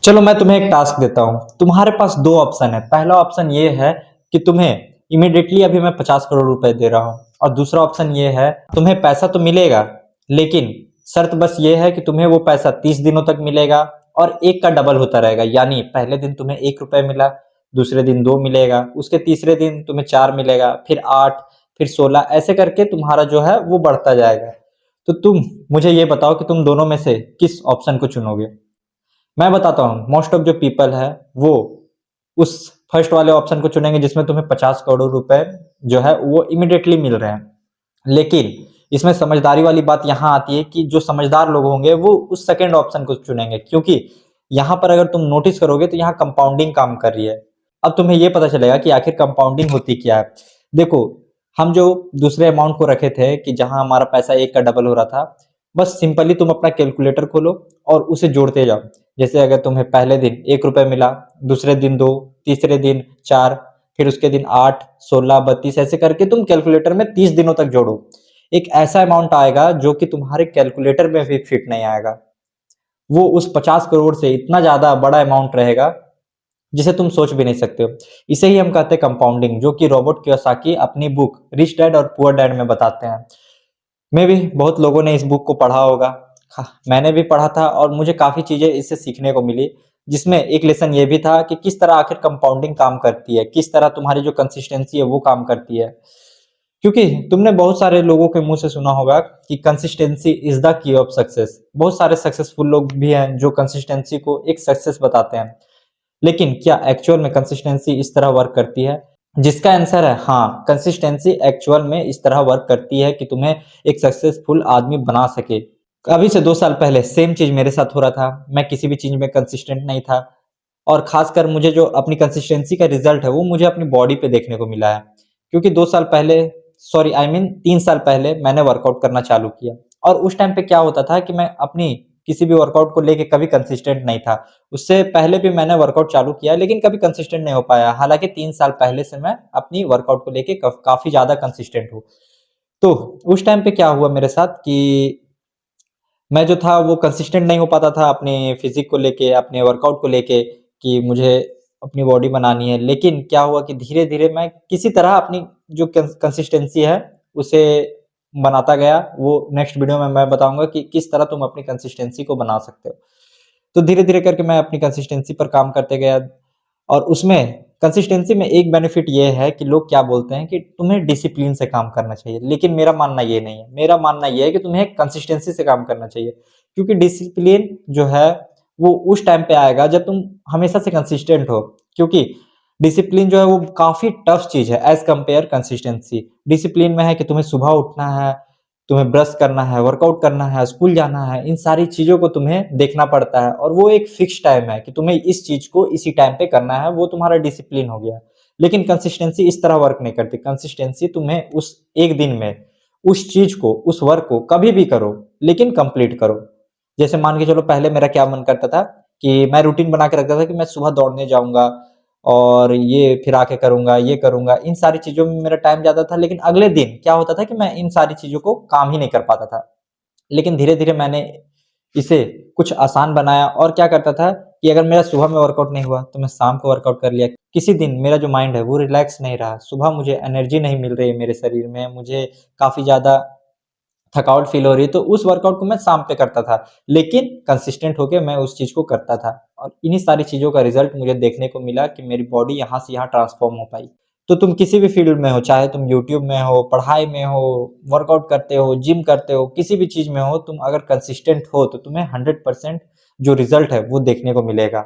चलो मैं तुम्हें एक टास्क देता हूँ। तुम्हारे पास दो ऑप्शन है। पहला ऑप्शन ये है कि तुम्हें इमिडिएटली अभी मैं 50 करोड़ रुपए दे रहा हूँ, और दूसरा ऑप्शन ये है तुम्हें पैसा तो मिलेगा, लेकिन शर्त बस ये है कि तुम्हें वो पैसा 30 दिनों तक मिलेगा और एक का डबल होता रहेगा। यानी पहले दिन तुम्हें 1 रुपए मिला, दूसरे दिन 2 मिलेगा, उसके तीसरे दिन तुम्हें 4 मिलेगा, फिर 8, फिर 16, ऐसे करके तुम्हारा जो है वो बढ़ता जाएगा। तो तुम मुझे ये बताओ कि तुम दोनों में से किस ऑप्शन को चुनोगे। मैं बताता हूँ, मोस्ट ऑफ जो पीपल है वो उस फर्स्ट वाले ऑप्शन को चुनेंगे जिसमें तुम्हें 50 करोड़ रुपए जो है वो इमिडिएटली मिल रहे हैं। लेकिन इसमें समझदारी वाली बात यहाँ आती है कि जो समझदार लोग होंगे वो उस सेकेंड ऑप्शन को चुनेंगे, क्योंकि यहाँ पर अगर तुम नोटिस करोगे तो यहाँ कंपाउंडिंग काम कर रही है। अब तुम्हें ये पता चलेगा कि आखिर कंपाउंडिंग होती क्या है। देखो, हम जो दूसरे अमाउंट को रखे थे कि जहां हमारा पैसा एक का डबल हो रहा था, बस सिंपली तुम अपना कैलकुलेटर खोलो और उसे जोड़ते जाओ। जैसे अगर तुम्हें पहले दिन 1 रुपए मिला, दूसरे दिन 2, तीसरे दिन 4, फिर उसके दिन 8, 16, 32, ऐसे करके तुम कैलकुलेटर में 30 दिनों तक जोड़ो। एक ऐसा अमाउंट आएगा जो कि तुम्हारे कैलकुलेटर में भी फिट नहीं आएगा। वो उस 50 करोड़ से इतना ज्यादा बड़ा अमाउंट रहेगा जिसे तुम सोच भी नहीं सकते हो। इसे ही हम कहते हैं कंपाउंडिंग, जो कि रॉबर्ट कियोसाकी अपनी बुक रिच डैड और पुअर डैड में बताते हैं। मैं भी बहुत लोगों ने इस बुक को पढ़ा होगा। मैंने भी पढ़ा था और मुझे काफी चीजें इससे सीखने को मिली, जिसमें एक लेसन ये भी था कि किस तरह आखिर कंपाउंडिंग काम करती है, किस तरह तुम्हारी जो कंसिस्टेंसी है वो काम करती है। क्योंकि तुमने बहुत सारे लोगों के मुंह से सुना होगा कि consistency is the key of success. बहुत सारे सक्सेसफुल लोग भी हैं जो कंसिस्टेंसी को एक सक्सेस बताते हैं, लेकिन क्या एक्चुअल में कंसिस्टेंसी इस तरह वर्क करती है? जिसका आंसर है हाँ, कंसिस्टेंसी एक्चुअल में इस तरह वर्क करती है कि तुम्हें एक सक्सेसफुल आदमी बना सके। अभी से 2 साल पहले सेम चीज मेरे साथ हो रहा था। मैं किसी भी चीज में कंसिस्टेंट नहीं था, और खासकर मुझे जो अपनी कंसिस्टेंसी का रिजल्ट है वो मुझे अपनी बॉडी पे देखने को मिला है। क्योंकि 2 साल पहले, सॉरी आई मीन 3 साल पहले मैंने वर्कआउट करना चालू किया, और उस टाइम पे क्या होता था कि मैं अपनी किसी भी वर्कआउट को लेके कभी कंसिस्टेंट नहीं था। उससे पहले भी मैंने वर्कआउट चालू किया लेकिन कभी कंसिस्टेंट नहीं हो पाया। हालांकि 3 साल पहले से मैं अपनी वर्कआउट को लेके काफी ज्यादा कंसिस्टेंट हूँ। तो उस टाइम पे क्या हुआ मेरे साथ कि मैं जो था वो कंसिस्टेंट नहीं हो पाता था अपने फिजिक को लेके, अपने वर्कआउट को लेके, कि मुझे अपनी बॉडी बनानी है। लेकिन क्या हुआ कि धीरे-धीरे मैं किसी तरह अपनी जो कंसिस्टेंसी है उसे बनाता गया। वो नेक्स्ट वीडियो में मैं बताऊँगा कि किस तरह तुम अपनी कंसिस्टेंसी को बना सकते हो। तो धीरे-धीरे करके मैं अपनी कंसिस्टेंसी पर काम करते गया, और उसमें कंसिस्टेंसी में एक बेनिफिट ये है कि लोग क्या बोलते हैं कि तुम्हें डिसिप्लिन से काम करना चाहिए, लेकिन मेरा मानना ये नहीं है। मेरा मानना ये है कि तुम्हें कंसिस्टेंसी से काम करना चाहिए, क्योंकि डिसिप्लिन जो है वो उस टाइम पे आएगा जब तुम हमेशा से कंसिस्टेंट हो। क्योंकि डिसिप्लिन जो है वो काफी टफ चीज है एज कंपेयर कंसिस्टेंसी। डिसिप्लिन में है कि तुम्हें सुबह उठना है, तुम्हें ब्रश करना है, वर्कआउट करना है, स्कूल जाना है, इन सारी चीज़ों को तुम्हें देखना पड़ता है, और वो एक फिक्स टाइम है कि तुम्हें इस चीज़ को इसी टाइम पे करना है, वो तुम्हारा डिसिप्लिन हो गया। लेकिन कंसिस्टेंसी इस तरह वर्क नहीं करती। कंसिस्टेंसी तुम्हें उस एक दिन में उस चीज़ को, उस वर्क को कभी भी करो, लेकिन कंप्लीट करो। जैसे मान के चलो, पहले मेरा क्या मन करता था कि मैं रूटीन बना के रखता था कि मैं सुबह दौड़ने जाऊँगा और ये फिर आके करूँगा, ये करूँगा, इन सारी चीज़ों में मेरा टाइम जाता था। लेकिन अगले दिन क्या होता था कि मैं इन सारी चीज़ों को काम ही नहीं कर पाता था। लेकिन धीरे-धीरे मैंने इसे कुछ आसान बनाया, और क्या करता था कि अगर मेरा सुबह में वर्कआउट नहीं हुआ तो मैं शाम को वर्कआउट कर लिया। किसी दिन मेरा जो माइंड है वो रिलैक्स नहीं रहा, सुबह मुझे एनर्जी नहीं मिल रही है मेरे शरीर में, मुझे काफ़ी ज़्यादा थकावट फील हो रही है, तो उस वर्कआउट को मैं शाम पे करता था। लेकिन कंसिस्टेंट होके मैं उस चीज़ को करता था, और इन्हीं सारी चीज़ों का रिज़ल्ट मुझे देखने को मिला कि मेरी बॉडी यहाँ से यहाँ ट्रांसफ़ॉर्म हो पाई। तो तुम किसी भी फ़ील्ड में हो, चाहे तुम यूट्यूब में हो, पढ़ाई में हो, वर्कआउट करते हो, जिम करते हो, किसी भी चीज़ में हो, तुम अगर कंसिस्टेंट हो तो तुम्हें 100% जो रिज़ल्ट है वो देखने को मिलेगा।